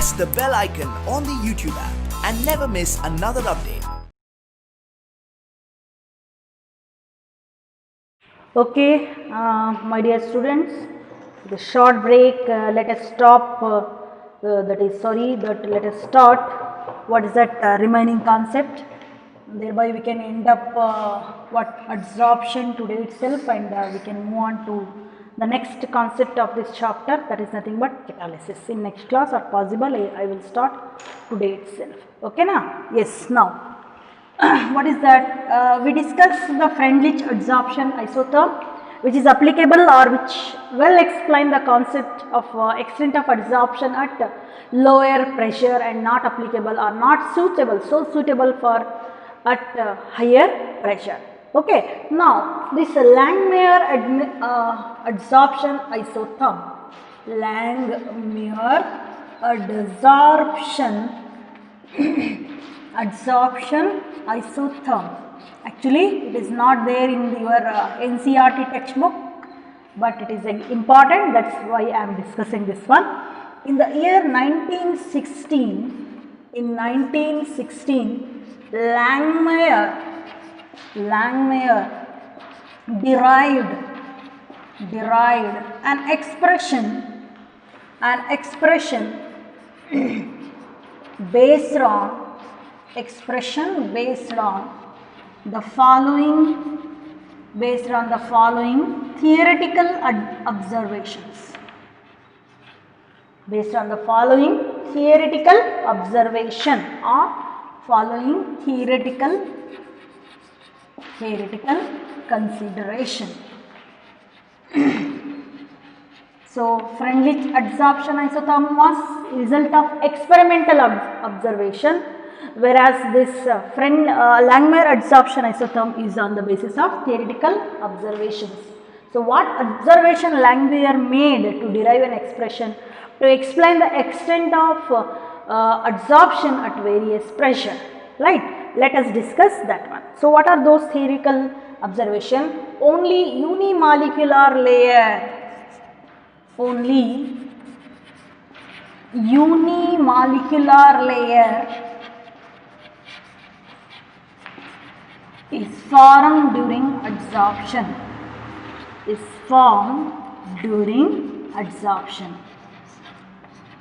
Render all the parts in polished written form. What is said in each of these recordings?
press the bell icon on the YouTube app and never miss another update. Okay, my dear students, the short break, let us stop, let us start what is that remaining concept. Thereby we can end up what adsorption today itself, and we can move on to the next concept of this chapter, that is nothing but catalysis. In next class or possible I will start today itself. Okay na? Yes, now what is that? We discussed the Freundlich adsorption isotherm, which is applicable or which well explain the concept of extent of adsorption at lower pressure and not applicable or not suitable, so suitable for at higher pressure. Okay, now this Langmuir adsorption isotherm, Langmuir adsorption isotherm. Actually, it is not there in your NCERT textbook, but it is important. That's why I am discussing this one. In the year 1916, Langmuir derived an expression based on the following theoretical observations. Based on the following theoretical observation or following theoretical consideration. So, Freundlich adsorption isotherm was result of experimental observation, whereas this Langmuir adsorption isotherm is on the basis of theoretical observations. So, what observation Langmuir made to derive an expression to explain the extent of adsorption at various pressure, right? Let us discuss that one. So, what are those theoretical observations? Only unimolecular layer is formed during adsorption.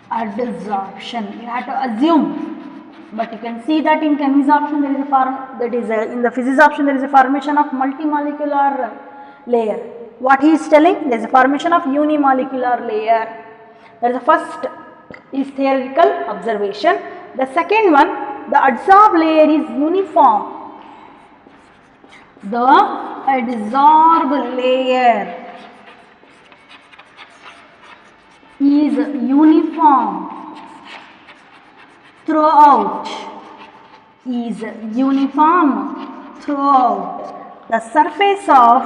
Adsorption, you have to assume, but you can see that in chemisorption there is in the physisorption there is a formation of multimolecular layer. What he is telling, there is a formation of unimolecular layer. That is the first is theoretical observation. The second one, the adsorbed layer is uniform. The adsorbed layer is uniform throughout. The surface of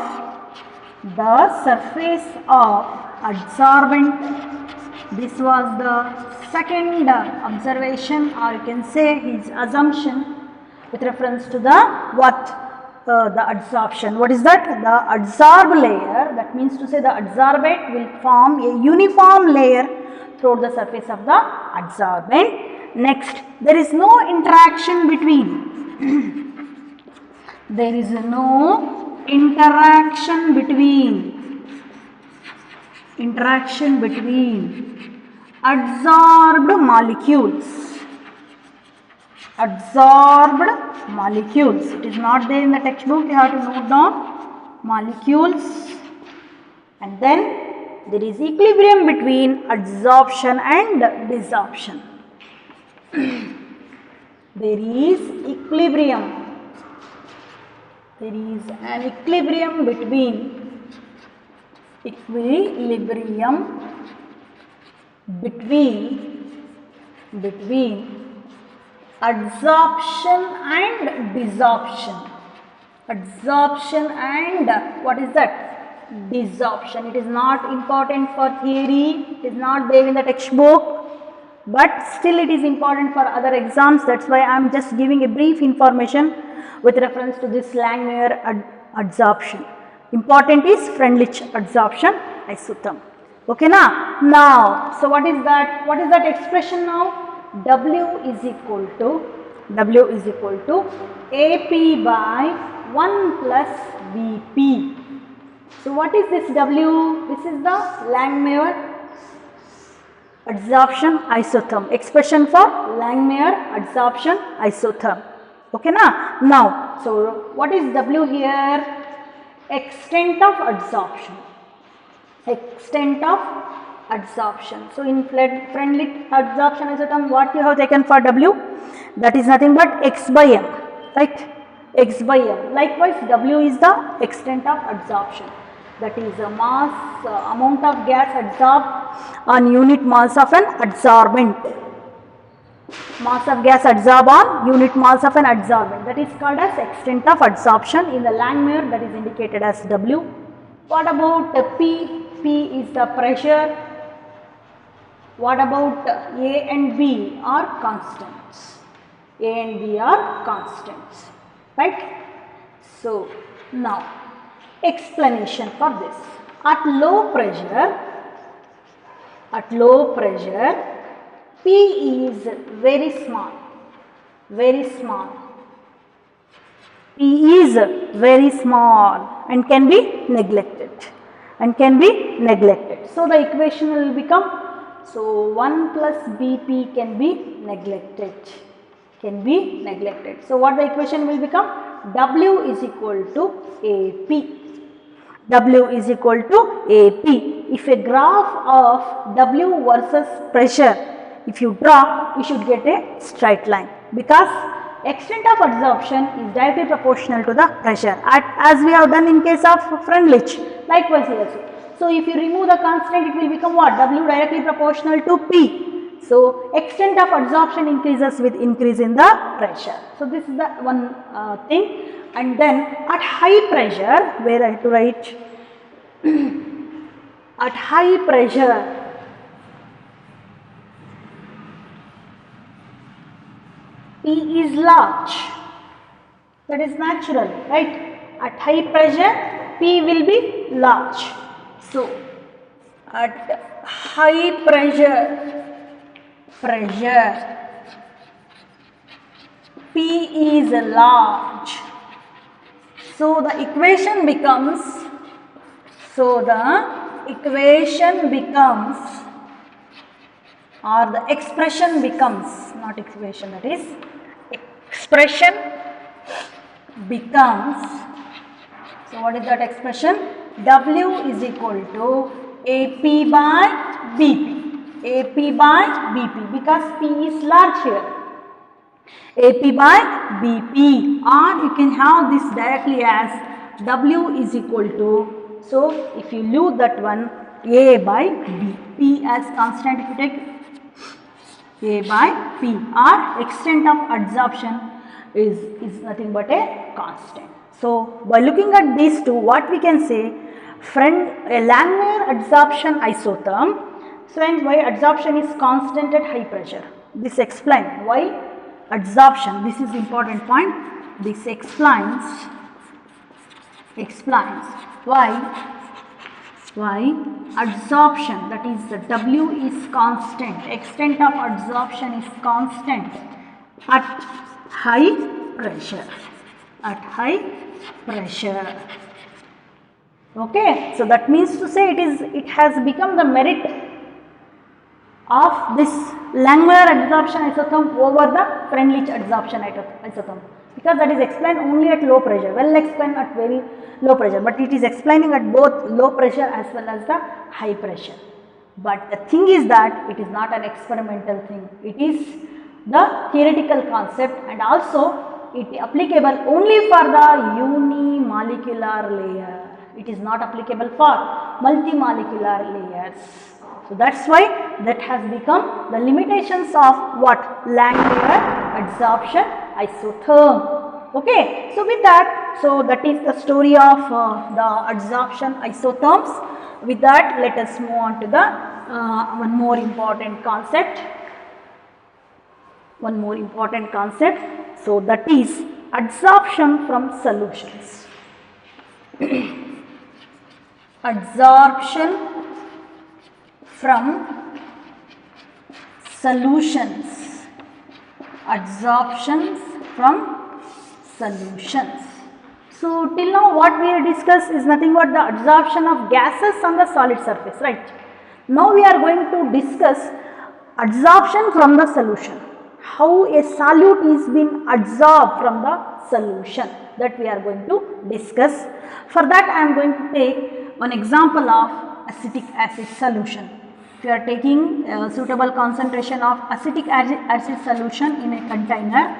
adsorbent. This was the second observation, or you can say his assumption with reference to the the adsorption. What is that? The adsorbed layer, that means to say the adsorbate will form a uniform layer throughout the surface of the adsorbent. Next, there is no interaction between adsorbed molecules. It is not there in the textbook, you have to note down molecules, and then there is equilibrium between adsorption and desorption. There is an equilibrium between adsorption and desorption. What is that? Desorption. It is not important for theory, it is not there in the textbook, but still it is important for other exams. That's why I am just giving a brief information with reference to this Langmuir adsorption. Important is Freundlich adsorption isotherm. Okay now, so what is that expression now? W is equal to AP by 1 plus BP. So what is this W? This is the Langmuir adsorption isotherm, expression for Langmuir adsorption isotherm. Okay na? Now, so what is W here? Extent of adsorption. Extent of adsorption. So in Freundlich adsorption isotherm, what you have taken for W? That is nothing but X by M, right? X by M. Likewise, W is the extent of adsorption. That is a mass amount of gas adsorbed on unit mass of an adsorbent. Mass of gas adsorbed on unit mass of an adsorbent. That is called as extent of adsorption. In the Langmuir, that is indicated as W. What about P? P is the pressure. What about A and B are constants? A and B are constants, right? So now explanation for this. At low pressure, P is very small, P is very small and can be neglected, So the equation will become, so 1 plus BP can be neglected, So what the equation will become? W is equal to AP. If a graph of W versus pressure, if you draw, you should get a straight line, because extent of adsorption is directly proportional to the pressure, as we have done in case of Freundlich. Likewise here also. So if you remove the constant, it will become what? W directly proportional to P. So extent of adsorption increases with increase in the pressure. So this is the one thing. And then at high pressure, where I have to write at high pressure, P is large. That is natural, right? At high pressure, P will be large. So at high pressure, P is large. So the equation becomes, or the expression becomes, not equation, that is, expression becomes, so what is that expression? W is equal to AP by BP, because P is large here. AP by BP, or you can have this directly as W is equal to, so if you leave that one, A by B, P as constant, if you take A by P, or extent of adsorption is nothing but a constant. So by looking at these two, what we can say, a Langmuir adsorption isotherm, so and why adsorption is constant at high pressure. This explains why adsorption, this is important point, this explains why adsorption, that is the W is constant, extent of adsorption is constant at high pressure, Okay, so that means to say it has become the merit of this Langmuir adsorption isotherm over the Freundlich adsorption isotherm, because that is explained only at low pressure, well explained at very low pressure, but it is explaining at both low pressure as well as the high pressure. But the thing is that it is not an experimental thing, it is the theoretical concept, and also it is applicable only for the unimolecular layer. It is not applicable for multimolecular layers. So that's why that has become the limitations of what? Langmuir adsorption isotherm. Okay, so with that, so that is the story of the adsorption isotherms. With that, let us move on to the one more important concept. So that is adsorption from solutions. Adsorption from solutions. Absorptions from solutions. So till now what we have discussed is nothing but the absorption of gases on the solid surface, right? Now we are going to discuss absorption from the solution. How a solute is being absorbed from the solution, that we are going to discuss. For that I am going to take one example of acetic acid solution. If you are taking a suitable concentration of acetic acid solution in a container,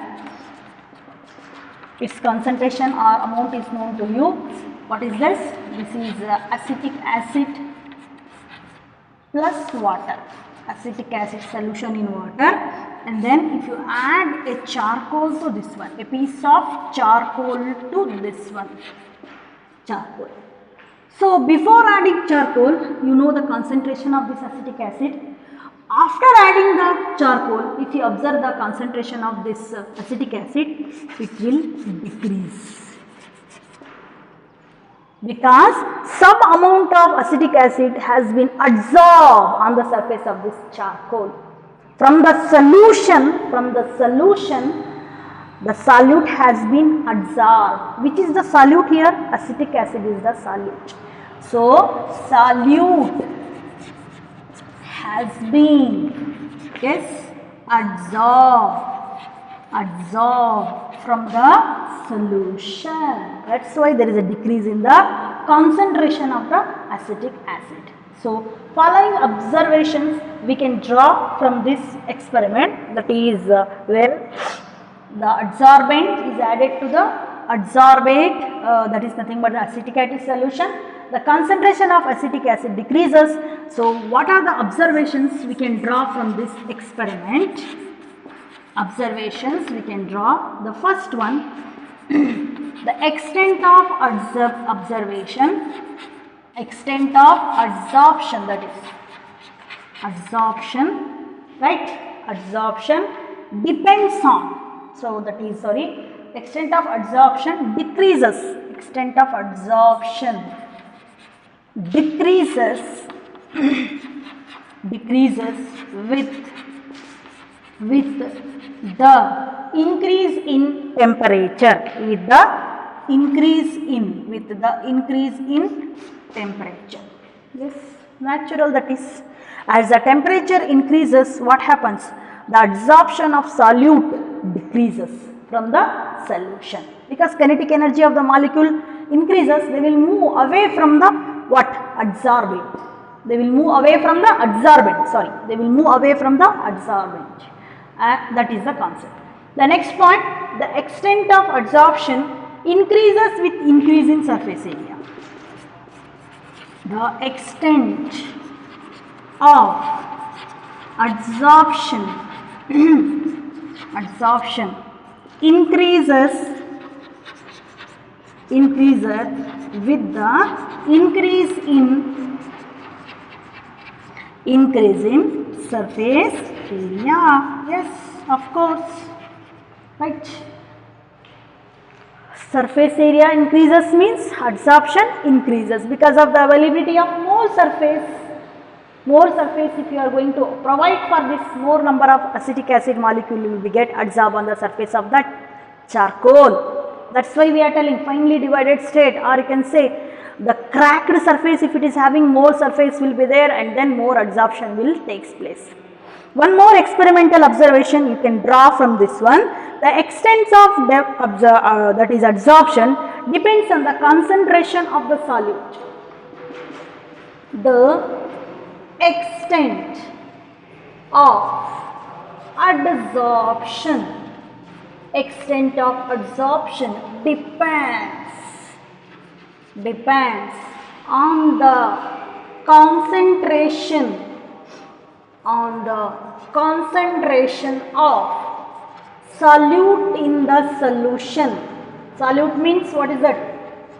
its concentration or amount is known to you. What is this? This is acetic acid plus water, acetic acid solution in water, and then if you add a charcoal to this one, a piece of charcoal to this one, charcoal. So before adding charcoal, you know the concentration of this acetic acid. After adding the charcoal, if you observe the concentration of this acetic acid, it will decrease, because some amount of acetic acid has been absorbed on the surface of this charcoal. From the solution, the solute has been absorbed. Which is the solute here? Acetic acid is the solute. So solute has been, yes, absorbed from the solution. That's why there is a decrease in the concentration of the acetic acid. So following observations we can draw from this experiment, that is where the adsorbent is added to the adsorbate, that is nothing but the acetic acid solution. The concentration of acetic acid decreases. So what are the observations we can draw from this experiment? Observations we can draw. The first one, the extent of extent of absorption, that is absorption, right? Absorption depends on, so that is, sorry, extent of absorption decreases, extent of absorption decreases with the increase in temperature, with the increase in temperature. Yes, natural, that is, as the temperature increases, what happens? The absorption of solute decreases from the solution, because kinetic energy of the molecule increases. They will move away from the what? Adsorbent. They will move away from the adsorbent. Sorry, they will move away from the adsorbent. That is the concept. The next point, the extent of absorption increases with increase in surface area. The extent of absorption increases with the increase in surface area. Yes, of course, right. Surface area increases means absorption increases because of the availability of more surface. If you are going to provide for this, more number of acetic acid molecule will be get absorbed on the surface of that charcoal. That's why we are telling finely divided state, or you can say the cracked surface, if it is having more surface will be there, and then more absorption will takes place. One more experimental observation you can draw from this one. The extent of that is absorption depends on the concentration of the solute. The extent of absorption depends on the concentration of solute in the solution. Solute means what is that?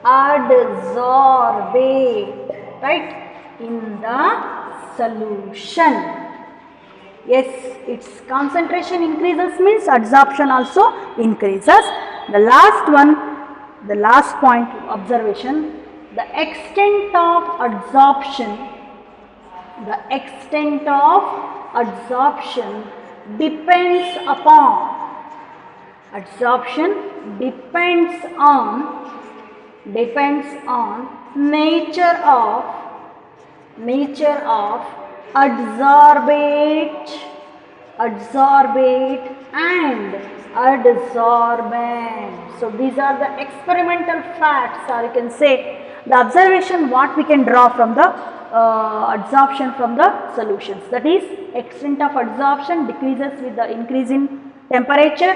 Adsorbate, right? In the solution. Yes, its concentration increases means absorption also increases. The last one, the last point observation, the extent of absorption depends upon Adsorption depends on nature of adsorbate and adsorbent. So these are the experimental facts, or you can say the observation what we can draw from the adsorption from the solutions. That is, extent of adsorption decreases with the increase in temperature.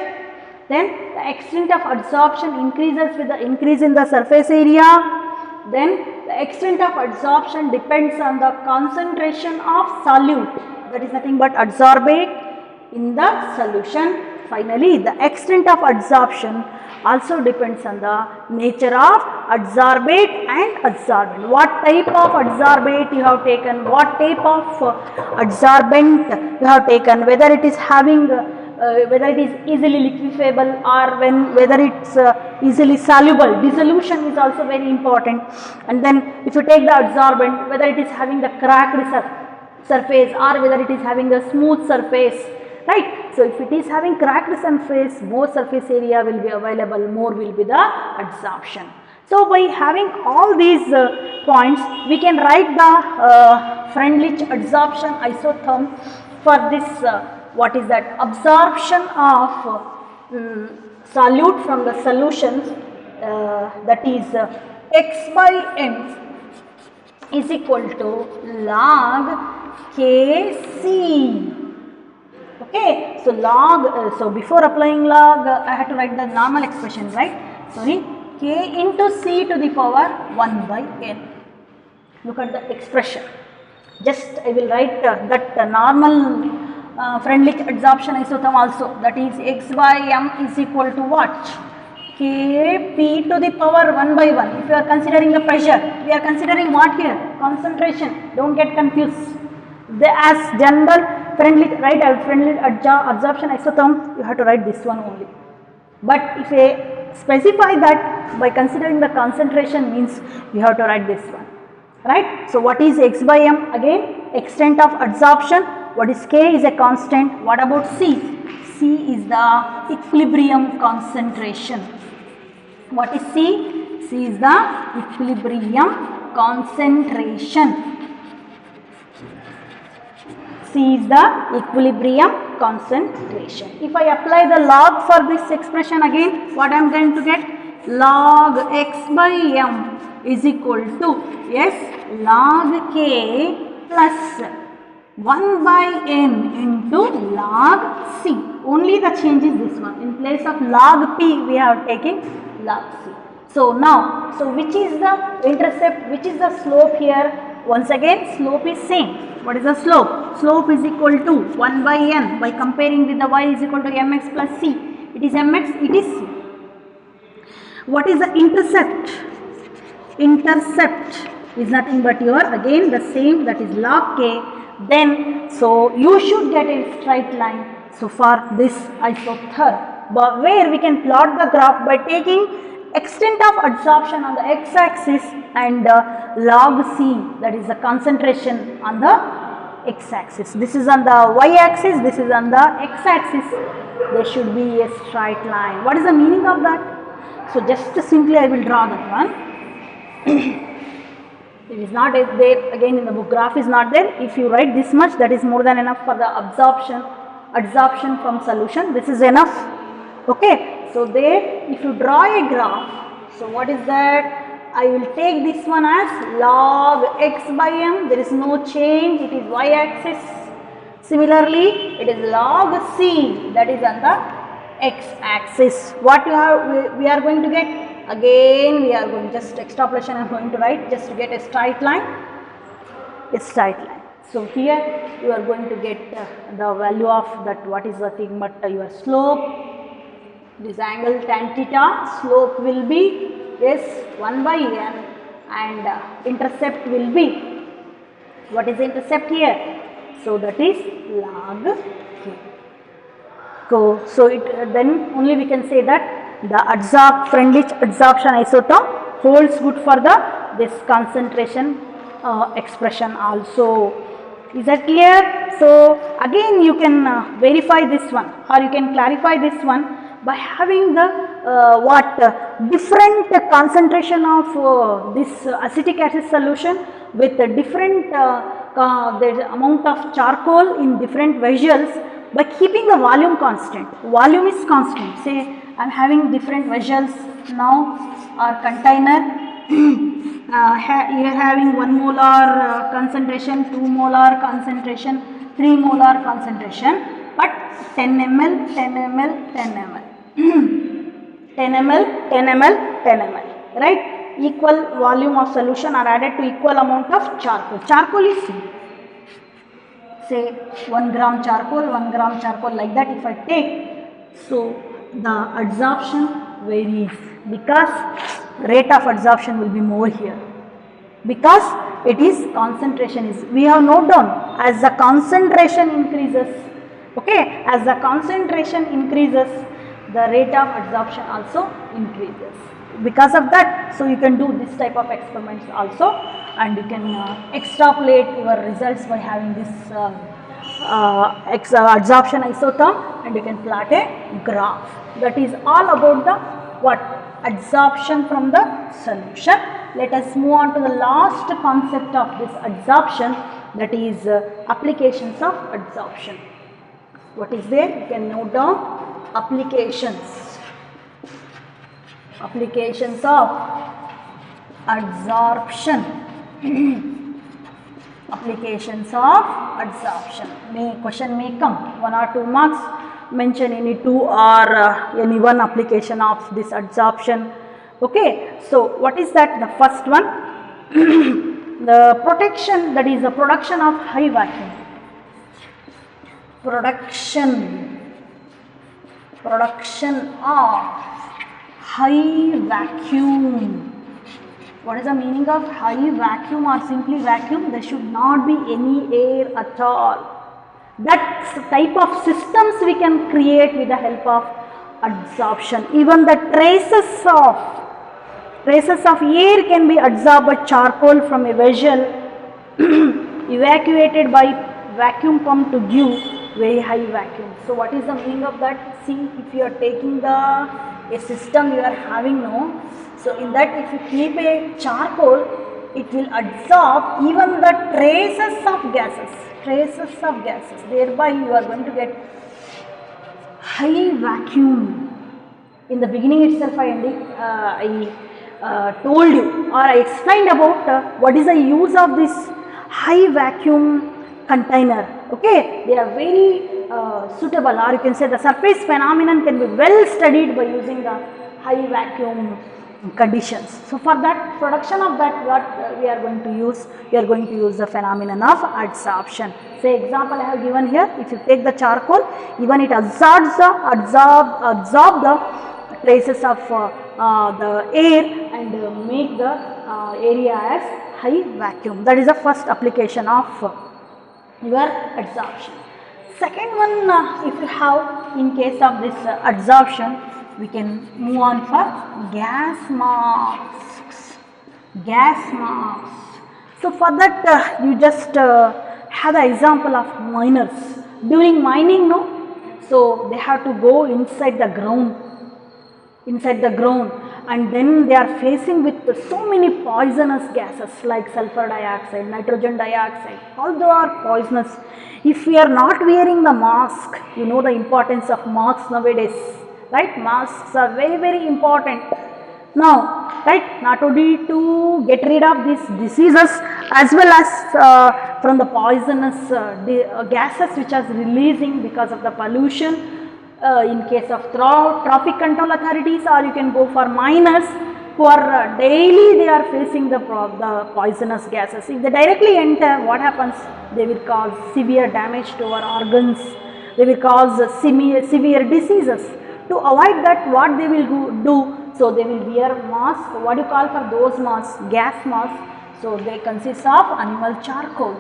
Then the extent of adsorption increases with the increase in the surface area. Then the extent of adsorption depends on the concentration of solute, that is nothing but adsorbate in the solution. Finally, the extent of adsorption also depends on the nature of adsorbate and adsorbent. What type of adsorbate you have taken, what type of adsorbent you have taken, whether it is having whether it is easily liquefiable or whether it's easily soluble. Dissolution is also very important. And then if you take the adsorbent, whether it is having the cracked surface or whether it is having a smooth surface, right? So if it is having cracked surface, more surface area will be available, more will be the adsorption. So by having all these points, we can write the Freundlich adsorption isotherm for this what is that, absorption of solute from the solutions, that is x by m is equal to log Kc. Okay, so log, so before applying log, I had to write the normal expression, right? Sorry, K into C to the power 1 by n. Look at the expression. Just I will write that normal Freundlich adsorption isotherm also, that is x by m is equal to what? Kp to the power 1 by 1. If you are considering the pressure, we are considering what here? Concentration. Don't get confused. As general Freundlich, right? Freundlich adsorption isotherm, you have to write this one only. But if I specify that by considering the concentration, means you have to write this one, right? So what is x by m? Again, extent of adsorption. What is K is a constant. What about C? C is the equilibrium concentration. What is C? C is the equilibrium concentration. C is the equilibrium concentration. If I apply the log for this expression again, what I am going to get? Log x by m is equal to, yes, log K plus 1 by n into log C. Only the change is this one. In place of log P, we are taking log C. So now, so which is the intercept, which is the slope here? Once again, slope is same. What is the slope? Slope is equal to 1 by n. By comparing with the y is equal to mx plus c. It is mx, it is c. What is the intercept? Intercept is nothing but your, again the same, that is log k. Then, so you should get a straight line. So for this isotherm, but where we can plot the graph by taking extent of adsorption on the x-axis and log C, that is the concentration on the x-axis. This is on the y-axis, this is on the x-axis. There should be a straight line. What is the meaning of that? So just simply I will draw that one. It is not there, again in the book graph is not there. If you write this much, that is more than enough for the adsorption from solution. This is enough. Okay. So there, if you draw a graph, so what is that? I will take this one as log x by m. There is no change. It is y-axis. Similarly, it is log c, that is on the x-axis. What we are going to get? Again, we are going just extrapolation. I am going to write just to get a straight line. A straight line. So here you are going to get the value of that. What is the thing? But your slope. This angle tan theta, slope will be, yes, 1 by n, and intercept will be, what is the intercept here? So that is log k. So it, then only we can say that the Freundlich adsorption isotherm holds good for this concentration expression also. Is that clear? So again you can verify this one, or you can clarify this one by having the different concentration of this acetic acid solution with a different the amount of charcoal in different vessels, by keeping the volume constant. Volume is constant. Say I am having different vessels now or container. You are having 1 molar concentration, 2 molar concentration, 3 molar concentration, but 10 ml, 10 ml, 10 ml, 10 ml, 10 ml, 10 ml, right? Equal volume of solution are added to equal amount of charcoal. Charcoal is say 1 gram charcoal, 1 gram charcoal, like that if I take, so the adsorption varies because rate of adsorption will be more here, because it is concentration is, we have noted down as the concentration increases, okay, as the concentration increases, the rate of adsorption also increases. Because of that, so you can do this type of experiments also, and you can extrapolate your results by having this adsorption isotherm, and you can plot a graph. That is all about the what? Adsorption from the solution. Let us move on to the last concept of this adsorption, that is applications of adsorption. What is there? You can note down applications. Applications of adsorption. Applications of adsorption. Question may come 1 or 2 marks. Mention any 2 or any 1 application of this adsorption. Okay. So what is that? The first one, the protection, that is the production of high vacuum. Production of high vacuum. What is the meaning of high vacuum or simply vacuum? There should not be any air at all. That type of systems we can create with the help of adsorption. Even the traces of air can be adsorbed by charcoal from a vessel evacuated by vacuum pump to give very high vacuum. So what is the meaning of that? See, if you are taking a system you are having now, so in that if you keep a charcoal, it will absorb even the traces of gases. Thereby you are going to get high vacuum. In the beginning itself I told you, or I explained about what is the use of this high vacuum container. Okay, they are very suitable, or you can say the surface phenomenon can be well studied by using the high vacuum conditions. So for that production of that, what we are going to use? We are going to use the phenomenon of adsorption. Say example I have given here. If you take the charcoal, even it absorb the traces of the air and make the area as high vacuum. That is the first application of your adsorption. Second one, if you have, in case of this adsorption, we can move on for gas masks. So for that you just have the example of miners. During mining, no, so they have to go inside the ground, and then they are facing with so many poisonous gases like sulfur dioxide, nitrogen dioxide, all they are poisonous. If we are not wearing the mask, you know the importance of masks nowadays, right? Masks are very, very important now, right? Not only to get rid of these diseases, as well as from the poisonous gases which are releasing because of the pollution. In case of traffic control authorities, or you can go for miners who are daily they are facing the poisonous gases. If they directly enter, what happens? They will cause severe damage to our organs. They will cause severe diseases. To avoid that, what they will do? So they will wear mask. What do you call for those masks? Gas masks. So they consist of animal charcoal,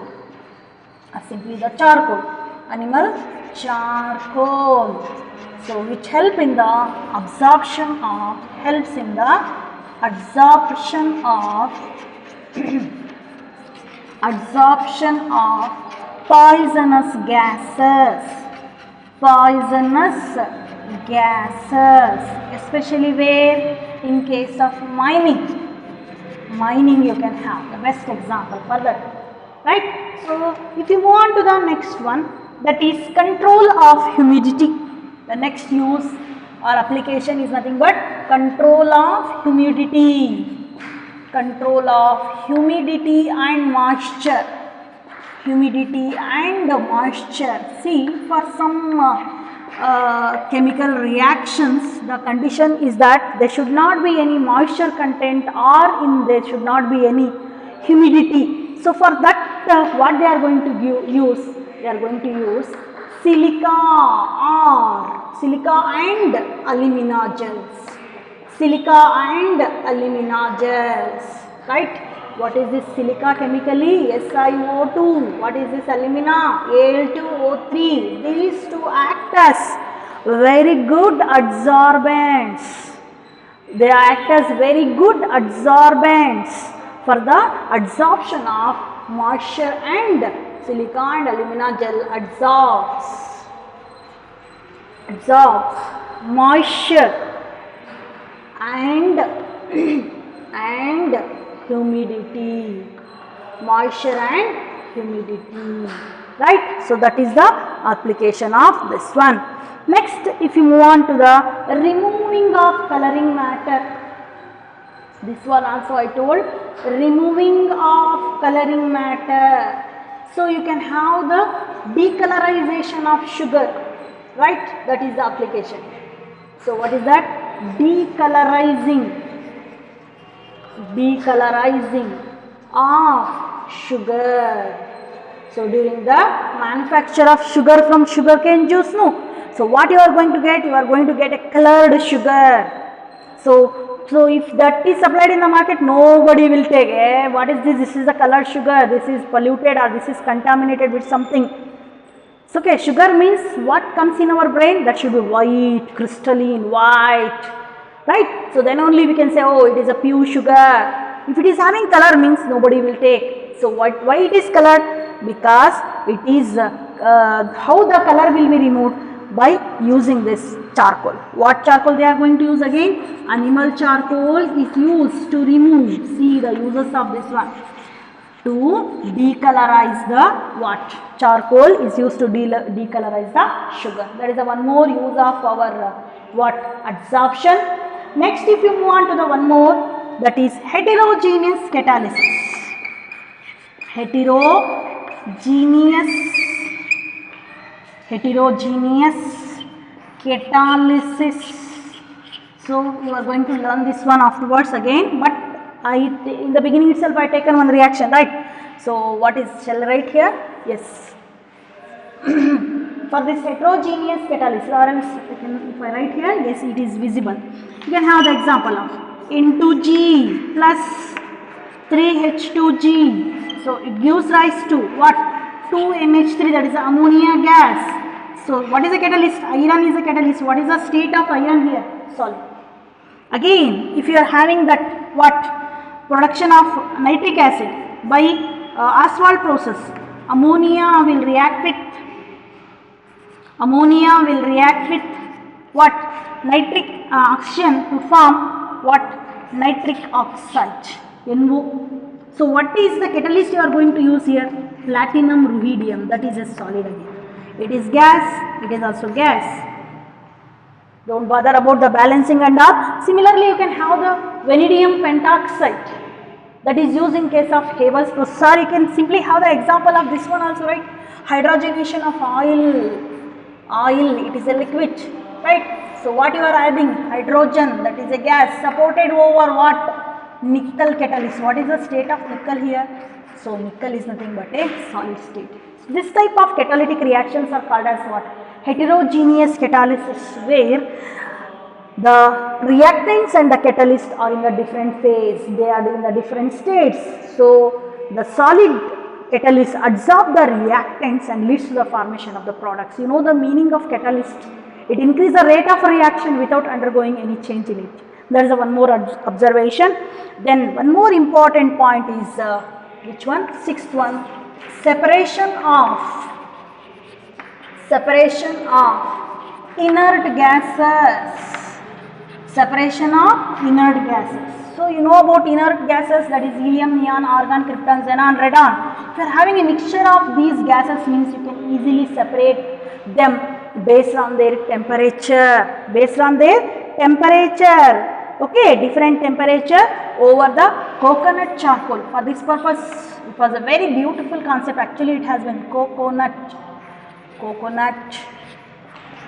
or simply the charcoal, animal charcoal. So which help in the absorption of, absorption of poisonous gases. gases, especially where? In case of mining. Mining you can have the best example for that, right? So if you move on to the next one, that is control of humidity. The next use or application is nothing but control of humidity. Control of humidity and moisture. Humidity and moisture. See, for some chemical reactions, the condition is that there should not be any moisture content or there should not be any humidity. So for that, what they are going to use? They are going to use silica and alumina gels. Silica and alumina gels, right? What is this silica chemically? SiO2. What is this alumina? Al2O3. These two act as very good adsorbents. They act as very good adsorbents for the adsorption of moisture, and silica and alumina gel absorbs moisture and humidity, moisture and humidity, right? So that is the application of this one. Next, if you move on to the removing of coloring matter, this one also I told, removing of coloring matter. So you can have the decolorization of sugar, right? That is the application. So what is that? Decolorizing of sugar. So during the manufacture of sugar from sugarcane juice, no. So what you are going to get? You are going to get a colored sugar. So if that is supplied in the market, nobody will take. What is this? This is the colored sugar. This is polluted or this is contaminated with something. So okay, sugar means what comes in our brain? That should be white, crystalline, white. Right? So then only we can say, oh, it is a pure sugar. If it is having color means nobody will take. So why it is colored? Because it is how the color will be removed? By using this charcoal. What charcoal they are going to use again? Animal charcoal is used to remove. See the uses of this one. To decolorize the what? Charcoal is used to decolorize the sugar. That is the one more use of our what? Adsorption. Next, if you move on to the one more, that is heterogeneous catalysis. Heterogeneous catalysis. So you are going to learn this one afterwards again, but in the beginning itself I taken one reaction, right? So what is, shall I write here? Yes. For this heterogeneous catalysis, or else if I write here, yes, it is visible. You can have the example of N2G plus 3H2G. So it gives rise to what? 2NH3, that is the ammonia gas. So what is the catalyst? Iron is a catalyst. What is the state of iron here? Solid. Again, if you are having that what? Production of nitric acid by Ostwald process, ammonia will react with what? Nitric oxygen to form what? Nitric oxide, NO. So what is the catalyst you are going to use here? Platinum rubidium, that is a solid again. It is gas, it is also gas. Don't bother about the balancing and all. Similarly, you can have the vanadium pentoxide that is used in case of Haber's process. Or you can simply have the example of this one also, right? Hydrogenation of oil, it is a liquid, right? So what you are adding? Hydrogen, that is a gas, supported over what? Nickel catalyst. What is the state of nickel here? So nickel is nothing but a solid state. This type of catalytic reactions are called as what? Heterogeneous catalysis, where the reactants and the catalyst are in a different phase. They are in the different states. So the solid catalyst adsorb the reactants and leads to the formation of the products. You know the meaning of catalyst. It increases the rate of reaction without undergoing any change in it. There is one more observation. Then one more important point is which one? Sixth one. Separation of inert gases, separation of inert gases. So you know about inert gases, that is helium, neon, argon, krypton, xenon, radon. If you are having a mixture of these gases, means you can easily separate them based on their temperature, okay, different temperature over the coconut charcoal. For this purpose, it was a very beautiful concept. Actually, it has been coconut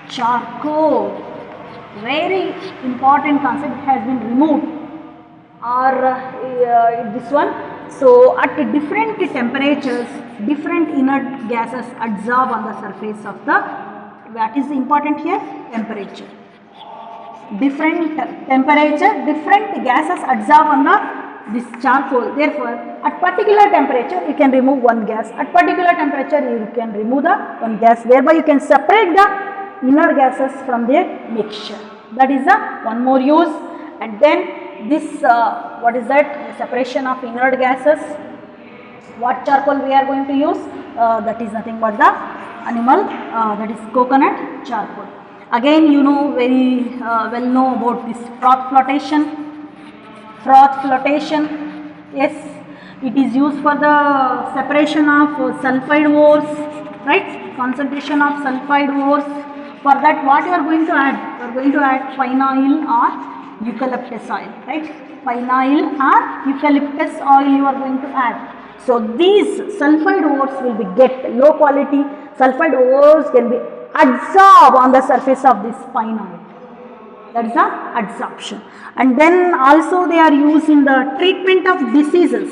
charcoal, very important concept, has been removed, or this one. So at different temperatures, different inert gases adsorb on the surface of the, what is important here, temperature. Different temperature, different gases adsorb on this charcoal. Therefore, at particular temperature you can remove one gas, at particular temperature you can remove the one gas, thereby you can separate the inner gases from their mixture. That is the one more use. And then this what is that, separation of inert gases, what charcoal we are going to use, that is nothing but the animal, that is coconut charcoal. Again, you know, very well know about this froth flotation. Yes, it is used for the separation of sulfide ores, right, concentration of sulfide ores. For that, what you are going to add? You are going to add phenyl or eucalyptus oil, right, phenyl or eucalyptus oil you are going to add. So these sulfide ores will be get low quality sulfide ores can be adsorb on the surface of this phenyl. That is the adsorption. And then also they are used in the treatment of diseases.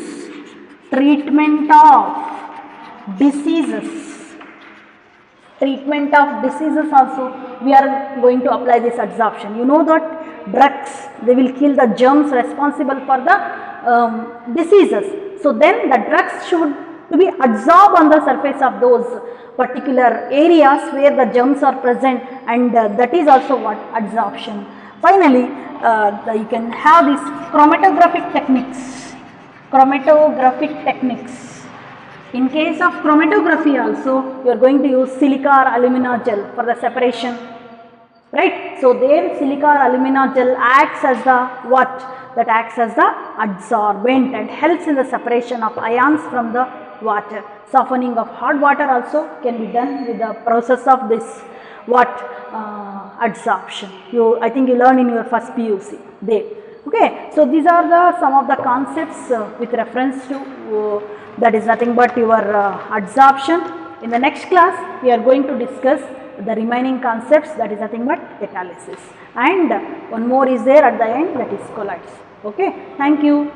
Treatment of diseases also we are going to apply this adsorption. You know that drugs, they will kill the germs responsible for the diseases. So then the drugs should to be adsorbed on the surface of those particular areas where the germs are present, and that is also what adsorption. Finally, you can have these chromatographic techniques. In case of chromatography also, you are going to use silica or alumina gel for the separation, right. So there silica or alumina gel acts as the what? That acts as the adsorbent and helps in the separation of ions from the water. Softening of hot water also can be done with the process of this adsorption. I think you learn in your first PUC there. Okay, so these are the some of the concepts with reference to that is nothing but your adsorption. In the next class, we are going to discuss the remaining concepts, that is nothing but catalysis, and one more is there at the end, that is colloids. Okay, thank you.